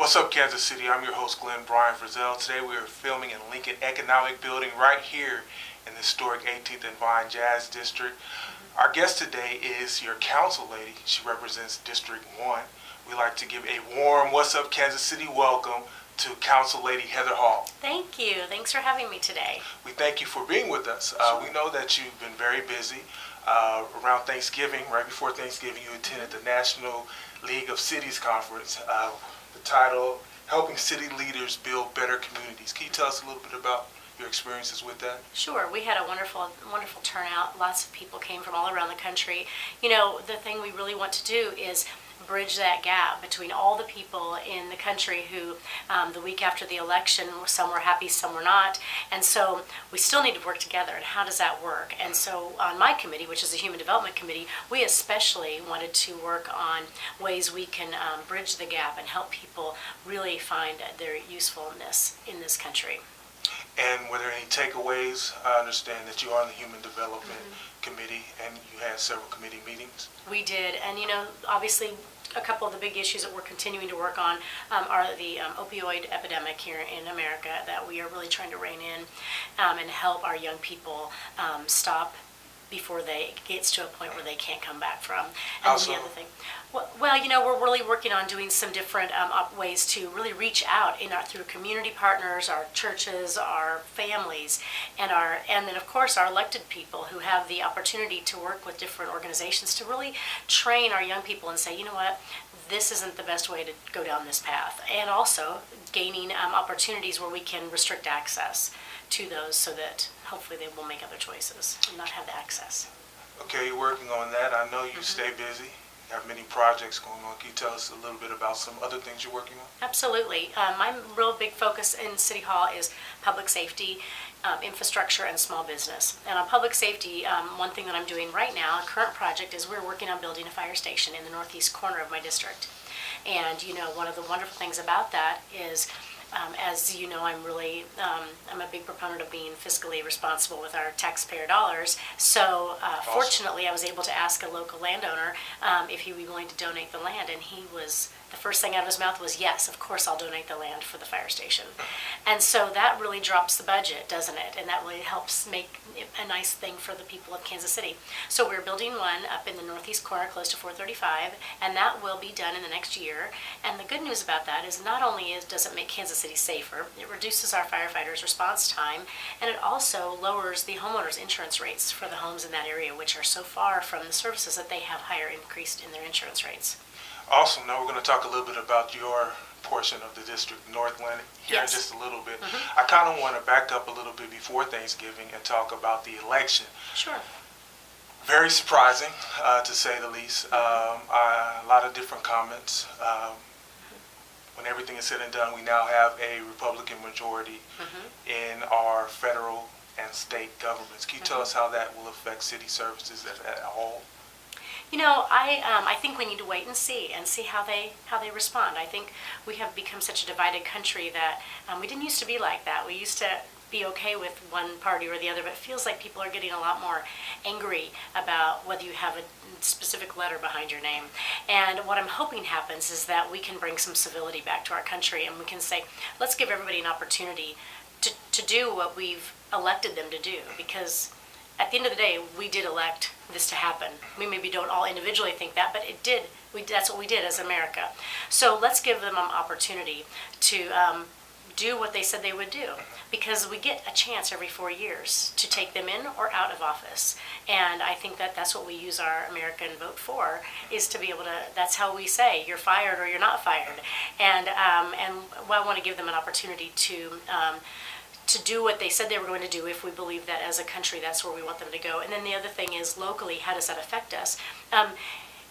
What's up, Kansas City? I'm your host, Glenn Brian Frizzell. Today we are filming in Lincoln Economic Building right here in the historic 18th and Vine Jazz District. Our guest today is your council lady. She represents District 1. We'd like to give a warm What's Up, Kansas City welcome to Council Lady Heather Hall. Thank you. Thanks for having me today. We thank you for being with us. We know that you've been very busy. Around Thanksgiving, right before Thanksgiving, you attended the National League of Cities Conference. The title, Helping City Leaders Build Better Communities. Can you tell us a little bit about your experiences with that? Sure. We had a wonderful turnout. Lots of people came from all around the country. You know, the thing we really want to do is bridge that gap between all the people in the country who the week after the election, some were happy, some were not, and so we still need to work together. And how does that work? And so on my committee, which is the Human Development Committee, we especially wanted to work on ways we can bridge the gap and help people really find their usefulness in this country. And were there any takeaways? I understand that you are on the Human Development Committee and you had several committee meetings. We did, and you know, obviously a couple of the big issues that we're continuing to work on are the opioid epidemic here in America that we are really trying to rein in and help our young people stop before it gets to a point where they can't come back from. And the other thing, well, you know, we're really working on doing some different ways to really reach out through community partners, our churches, our families, and then of course our elected people who have the opportunity to work with different organizations to really train our young people and say, you know what, this isn't the best way to go down this path, and also gaining opportunities where we can restrict access to those so that hopefully they will make other choices and not have the access. Okay, you're working on that. I know you stay busy. You have many projects going on. Can you tell us a little bit about some other things you're working on? Absolutely. My real big focus in City Hall is public safety, infrastructure, and small business. And on public safety, one thing that I'm doing right now, a current project, is we're working on building a fire station in the northeast corner of my district. And you know, one of the wonderful things about that is as you know, I'm a big proponent of being fiscally responsible with our taxpayer dollars. So fortunately, I was able to ask a local landowner if he would be willing to donate the land, and the first thing out of his mouth was, yes, of course I'll donate the land for the fire station. And so that really drops the budget, doesn't it? And that really helps make a nice thing for the people of Kansas City. So we're building one up in the northeast corner close to 435, and that will be done in the next year. And the good news about that is not only does it make Kansas City safer, it reduces our firefighters' response time, and it also lowers the homeowners' insurance rates for the homes in that area, which are so far from the services that they have increased in their insurance rates. Awesome. Now we're going to talk a little bit about your portion of the district, Northland, here in just a little bit. I kind of want to back up a little bit before Thanksgiving and talk about the election. Sure. Very surprising, to say the least. A lot of different comments. When everything is said and done, we now have a Republican majority in our federal and state governments. Can you tell us how that will affect city services at all? You know, I think we need to wait and see how they respond. I think we have become such a divided country that we didn't used to be like that. We used to be okay with one party or the other, but it feels like people are getting a lot more angry about whether you have a specific letter behind your name. And what I'm hoping happens is that we can bring some civility back to our country, and we can say, let's give everybody an opportunity to do what we've elected them to do, because at the end of the day, we did elect this to happen. We maybe don't all individually think that, but it did. That's what we did as America. So let's give them an opportunity to do what they said they would do, because we get a chance every 4 years to take them in or out of office. And I think that's what we use our American vote for, is to be able to, that's how we say you're fired or you're not fired. And I want to give them an opportunity to do what they said they were going to do if we believe that as a country that's where we want them to go. And then the other thing is, locally, how does that affect us?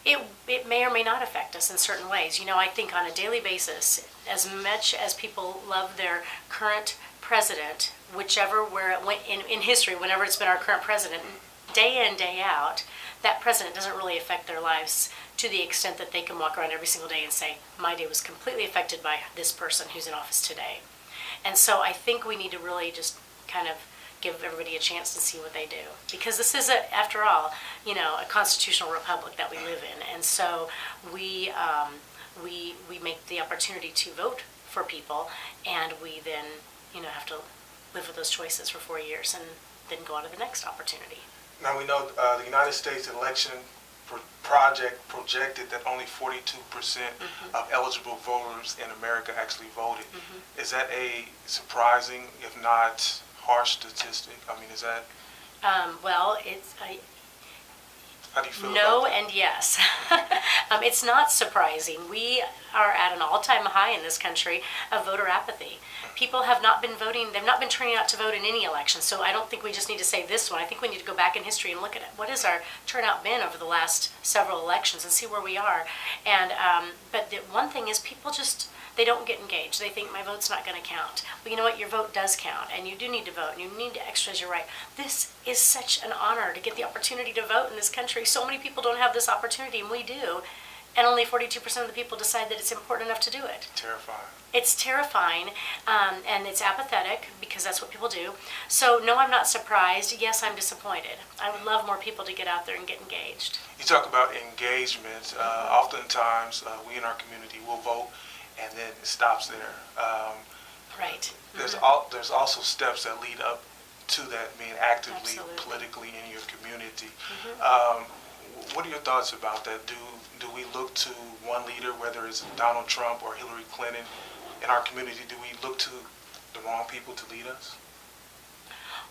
It may or may not affect us in certain ways. You know, I think on a daily basis, as much as people love their current president, where it went in history, whenever it's been our current president, day in, day out, that president doesn't really affect their lives to the extent that they can walk around every single day and say, my day was completely affected by this person who's in office today. And so I think we need to really just kind of give everybody a chance to see what they do, because this is, after all, you know, a constitutional republic that we live in, and so we we make the opportunity to vote for people, and we then, have to live with those choices for 4 years and then go on to the next opportunity. Now we know the United States election project projected that only 42% of eligible voters in America actually voted. Is that a surprising, if not harsh statistic? I mean, is that... Well, How do you feel no about that? and yes. It's not surprising. We are at an all-time high in this country of voter apathy. People have not been voting. They've not been turning out to vote in any election. So I don't think we just need to say this one. I think we need to go back in history and look at it. What has our turnout been over the last several elections and see where we are. And but the one thing is people just, they don't get engaged. They think my vote's not going to count. Well, you know what? Your vote does count, and you do need to vote, and you need to exercise your right. This is such an honor to get the opportunity to vote in this country. So many people don't have this opportunity, and we do. And only 42% of the people decide that it's important enough to do it. Terrifying. It's terrifying, and it's apathetic, because that's what people do. So, no, I'm not surprised. Yes, I'm disappointed. I would love more people to get out there and get engaged. You talk about engagement. Oftentimes, we in our community will vote, and then it stops there. Right. There's also steps that lead up to that, being actively Absolutely. politically in your community. What are your thoughts about that? Do we look to one leader, whether it's Donald Trump or Hillary Clinton, in our community? Do we look to the wrong people to lead us?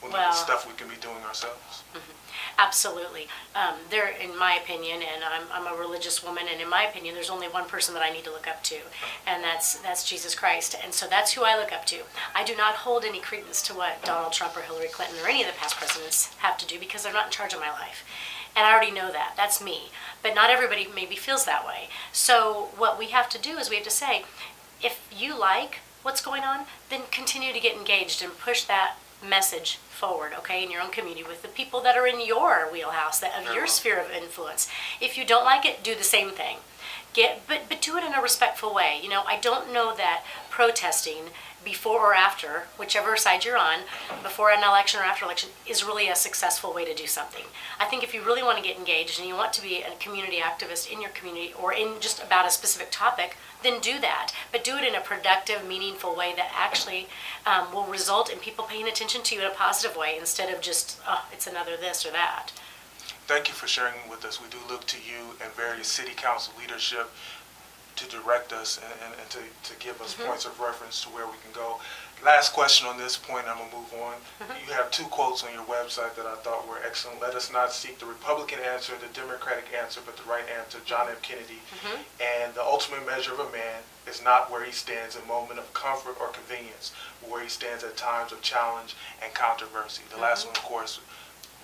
When there's stuff we can be doing ourselves? Absolutely. There, in my opinion, and I'm a religious woman, and in my opinion, there's only one person that I need to look up to, and that's Jesus Christ. And so that's who I look up to. I do not hold any credence to what Donald Trump or Hillary Clinton or any of the past presidents have to do, because they're not in charge of my life. And I already know that. That's me. But not everybody maybe feels that way. So what we have to do is we have to say, if you like what's going on, then continue to get engaged and push that message forward, okay, in your own community with the people that are in your wheelhouse, that of your sphere of influence. If you don't like it, do the same thing. But do it in a respectful way. I don't know that protesting before or after, whichever side you're on, before an election or after election, is really a successful way to do something. I think if you really want to get engaged and you want to be a community activist in your community or in just about a specific topic, then do that. But do it in a productive, meaningful way that actually will result in people paying attention to you in a positive way, instead of just, it's another this or that. Thank you for sharing with us. We do look to you and various city council leadership to direct us and to give us points of reference to where we can go. Last question on this point, I'm going to move on. You have two quotes on your website that I thought were excellent. Let us not seek the Republican answer, the Democratic answer, but the right answer, John F. Kennedy. And the ultimate measure of a man is not where he stands in a moment of comfort or convenience, but where he stands at times of challenge and controversy. The last one, of course,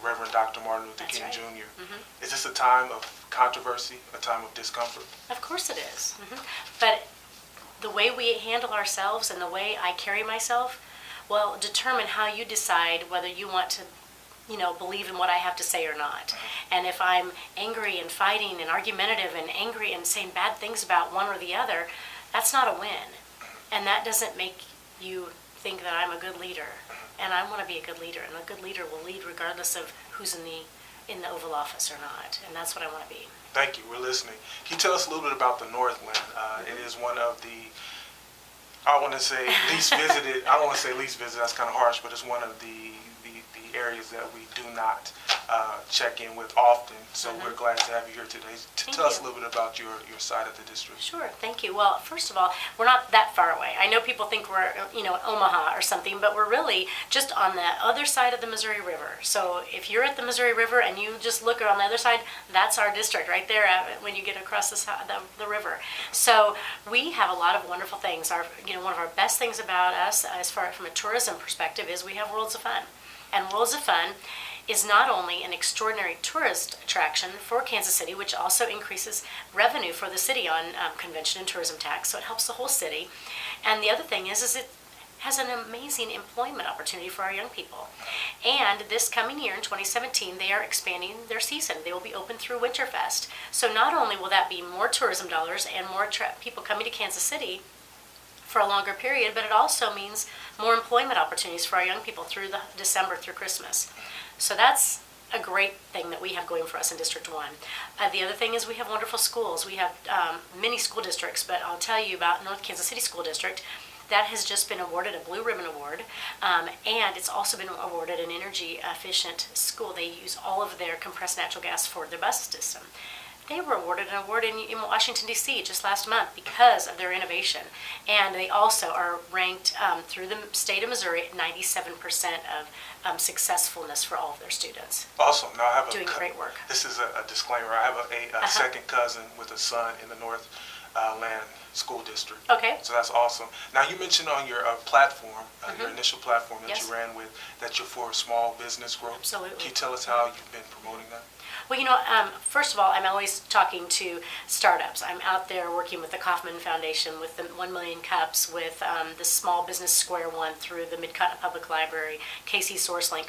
Reverend Dr. Martin Luther That's King right. Jr. Is this a time of controversy, a time of discomfort? Of course it is. But the way we handle ourselves and the way I carry myself will determine how you decide whether you want to, believe in what I have to say or not. And if I'm angry and fighting and argumentative and angry and saying bad things about one or the other, that's not a win. And that doesn't make you think that I'm a good leader. And I want to be a good leader, and a good leader will lead regardless of who's in the Oval Office or not, and that's what I want to be. Thank you. We're listening. Can you tell us a little bit about the Northland? It is one of the, I want to say least visited, I don't want to say least visited, that's kind of harsh, but it's one of the areas that we do not check in with often. So we're glad to have you here today to tell us a little bit about your side of the district. Sure, thank you. Well, first of all, we're not that far away. I know people think we're, Omaha or something, but we're really just on the other side of the Missouri River. So if you're at the Missouri River and you just look on the other side, that's our district right there when you get across the river. So we have a lot of wonderful things. One of our best things about us, as far from a tourism perspective, is we have Worlds of Fun. And Worlds of Fun is not only an extraordinary tourist attraction for Kansas City, which also increases revenue for the city on convention and tourism tax, so it helps the whole city. And the other thing is it has an amazing employment opportunity for our young people. And this coming year in 2017, they are expanding their season. They will be open through Winterfest. So not only will that be more tourism dollars and more people coming to Kansas City for a longer period, but it also means more employment opportunities for our young people through December through Christmas. So that's a great thing that we have going for us in District 1. The other thing is we have wonderful schools. We have many school districts, but I'll tell you about North Kansas City School District. That has just been awarded a Blue Ribbon Award, and it's also been awarded an energy efficient school. They use all of their compressed natural gas for their bus system. They were awarded an award in Washington, D.C. just last month because of their innovation. And they also are ranked through the state of Missouri at 97% of successfulness for all of their students. Awesome. Now I have doing great work. This is a disclaimer. I have a second cousin with a son in the Northland School District. Okay. So that's awesome. Now you mentioned on your platform, your initial platform that Yes. you ran with, that you're for small business growth. Absolutely. Can you tell us how you've been promoting that? Well, first of all, I'm always talking to startups. I'm out there working with the Kauffman Foundation, with the 1 Million Cups, with the Small Business Square one through the Mid-Continent Public Library, KC SourceLink,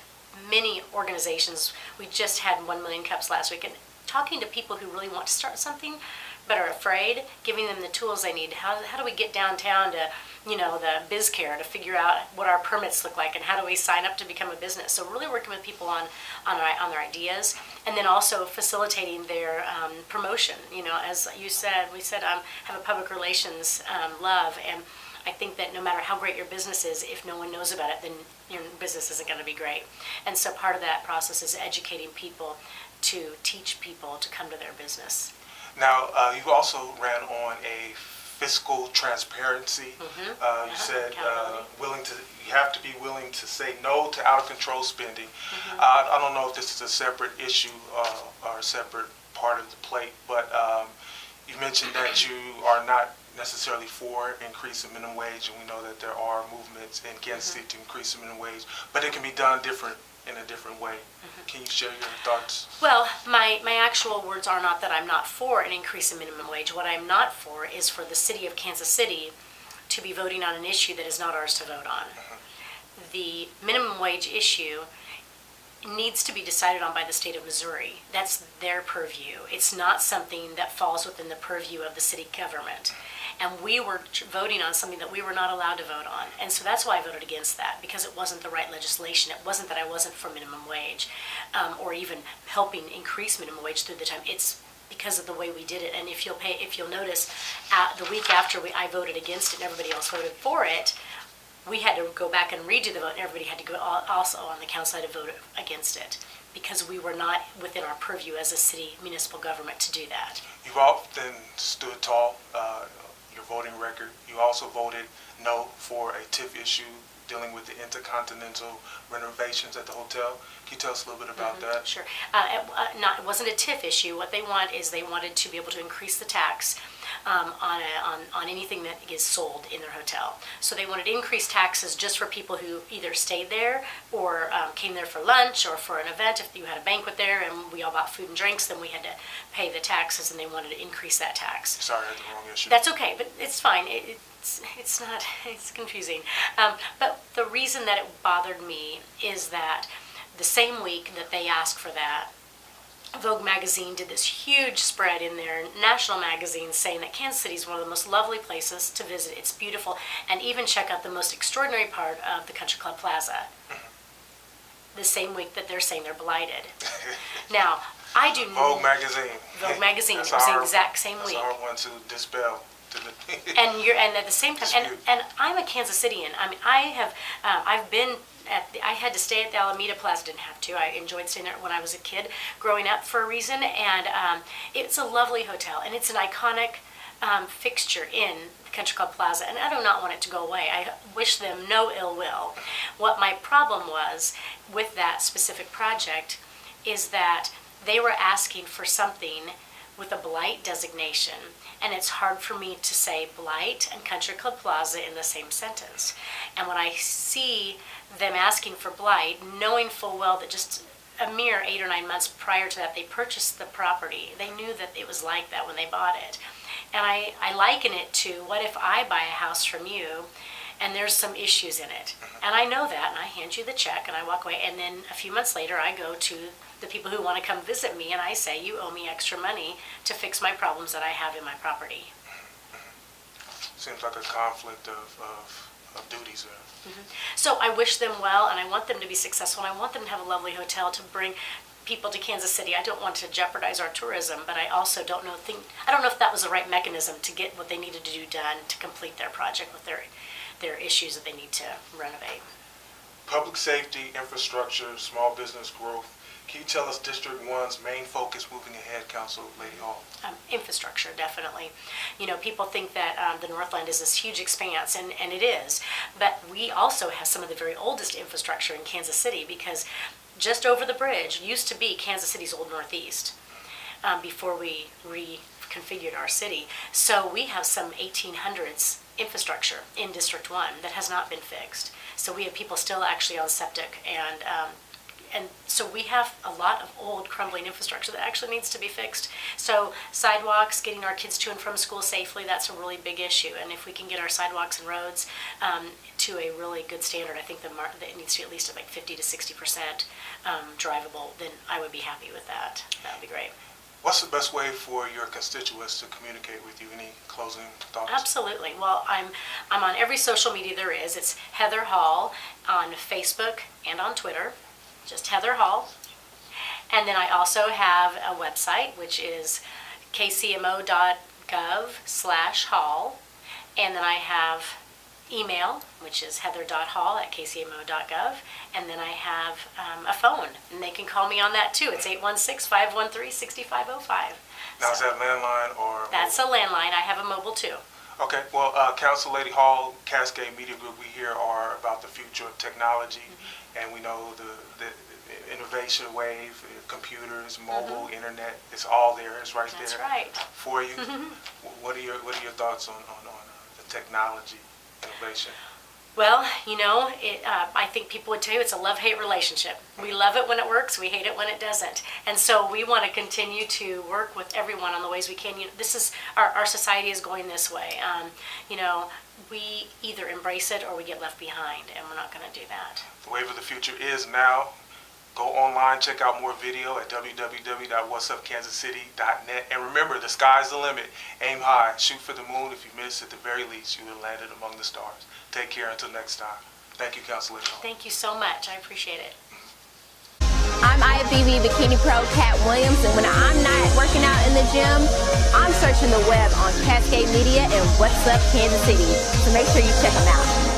many organizations. We just had 1 Million Cups last week, and talking to people who really want to start something but are afraid, giving them the tools they need. How do we get downtown to, the BizCare to figure out what our permits look like and how do we sign up to become a business? So really working with people on their ideas, and then also facilitating their promotion. As you said, we said have a public relations love, and I think that no matter how great your business is, if no one knows about it, then your business isn't going to be great. And so part of that process is educating people to teach people to come to their business. Now, you also ran on a Fiscal Transparency. You said you have to be willing to say no to out-of-control spending. I don't know if this is a separate issue or a separate part of the plate, but you mentioned that you are not necessarily for increase in minimum wage, and we know that there are movements in Kansas City to increase the minimum wage, but it can be done in a different way. Can you share your thoughts? Well, my actual words are not that I'm not for an increase in minimum wage. What I'm not for is for the city of Kansas City to be voting on an issue that is not ours to vote on. The minimum wage issue needs to be decided on by the state of Missouri. That's their purview. It's not something that falls within the purview of the city government. And we were voting on something that we were not allowed to vote on. And so that's why I voted against that, because it wasn't the right legislation. It wasn't that I wasn't for minimum wage or even helping increase minimum wage through the time. It's because of the way we did it. And if you'll notice, the week after I voted against it and everybody else voted for it, we had to go back and redo the vote, and everybody had to go also on the council side to vote against it, because we were not within our purview as a city municipal government to do that. You've often stood tall, your voting record. You also voted no for a TIF issue dealing with the Intercontinental Renovations at the hotel. Can you tell us a little bit about that? Sure. It wasn't a TIF issue. What they wanted to be able to increase the tax on anything that is sold in their hotel. So they wanted increased taxes just for people who either stayed there or came there for lunch or for an event. If you had a banquet there and we all bought food and drinks, then we had to pay the taxes, and they wanted to increase that tax. Sorry, I had the wrong issue. That's okay, but it's fine. It's not, it's confusing. But the reason that it bothered me is that the same week that they asked for that, Vogue magazine did this huge spread in their national magazine saying that Kansas City is one of the most lovely places to visit. It's beautiful, and even check out the most extraordinary part of the Country Club Plaza. The same week that they're saying they're blighted. Now, I do Vogue magazine. Vogue magazine. It That's was the our- exact same That's week. our one to dispel. And at the same time, and I'm a Kansas Citian. I mean, I've been I had to stay at the Alameda Plaza. Didn't have to. I enjoyed staying there when I was a kid, growing up for a reason. And it's a lovely hotel, and it's an iconic fixture in the Country Club Plaza. And I do not want it to go away. I wish them no ill will. What my problem was with that specific project is that they were asking for something with a blight designation, and it's hard for me to say blight and Country Club Plaza in the same sentence. And when I see them asking for blight, knowing full well that just a mere 8 or 9 months prior to that they purchased the property, they knew that it was like that when they bought it. And I liken it to, what if I buy a house from you and there's some issues in it? And I know that, and I hand you the check and I walk away, and then a few months later I go to the people who want to come visit me and I say, you owe me extra money to fix my problems that I have in my property. Seems like a conflict of duties there. So I wish them well, and I want them to be successful, and I want them to have a lovely hotel to bring people to Kansas City. I don't want to jeopardize our tourism, but I also don't know if that was the right mechanism to get what they needed to do done to complete their project with their issues that they need to renovate. Public safety, infrastructure, small business growth. Can you tell us District 1's main focus moving ahead, Council Lady Hall? Infrastructure, definitely. You know, people think that the Northland is this huge expanse, and it is, but we also have some of the very oldest infrastructure in Kansas City, because just over the bridge used to be Kansas City's Old Northeast before we reconfigured our city. So we have some 1800s infrastructure in District 1 that has not been fixed. So we have people still actually on septic, and so we have a lot of old crumbling infrastructure that actually needs to be fixed. So sidewalks, getting our kids to and from school safely, that's a really big issue. And if we can get our sidewalks and roads to a really good standard, I think that it needs to be at least at like 50 to 60% drivable, then I would be happy with that. That would be great. What's the best way for your constituents to communicate with you? Any closing thoughts? Absolutely. Well, I'm on every social media there is. It's Heather Hall on Facebook and on Twitter. Just Heather Hall. And then I also have a website, which is kcmo.gov/hall. And then I have email, which is heather.hall@kcmo.gov. And then I have a phone, and they can call me on that too. It's 816-513-6505. Now, is that landline or? That's a landline. I have a mobile too. Okay, well, Council Lady Hall, Cascade Media Group, we here are about the future of technology, and we know the innovation wave, computers, mobile, internet, it's all there, it's right That's there right. for you. What are your thoughts on the technology innovation? Well, you know, I think people would tell you it's a love-hate relationship. We love it when it works, we hate it when it doesn't. And so we want to continue to work with everyone on the ways we can. You know, this is, our society is going this way. You know, we either embrace it or we get left behind, and we're not going to do that. The wave of the future is now. Go online, check out more video at www.whatsupkansascity.net. And remember, the sky's the limit. Aim high, shoot for the moon. If you miss, at the very least, you will land it among the stars. Take care until next time. Thank you, Councilor. Thank you so much. I appreciate it. I'm IFBB Bikini Pro Cat Williams, and when I'm not working out in the gym, I'm searching the web on Cascade Media and What's Up Kansas City. So make sure you check them out.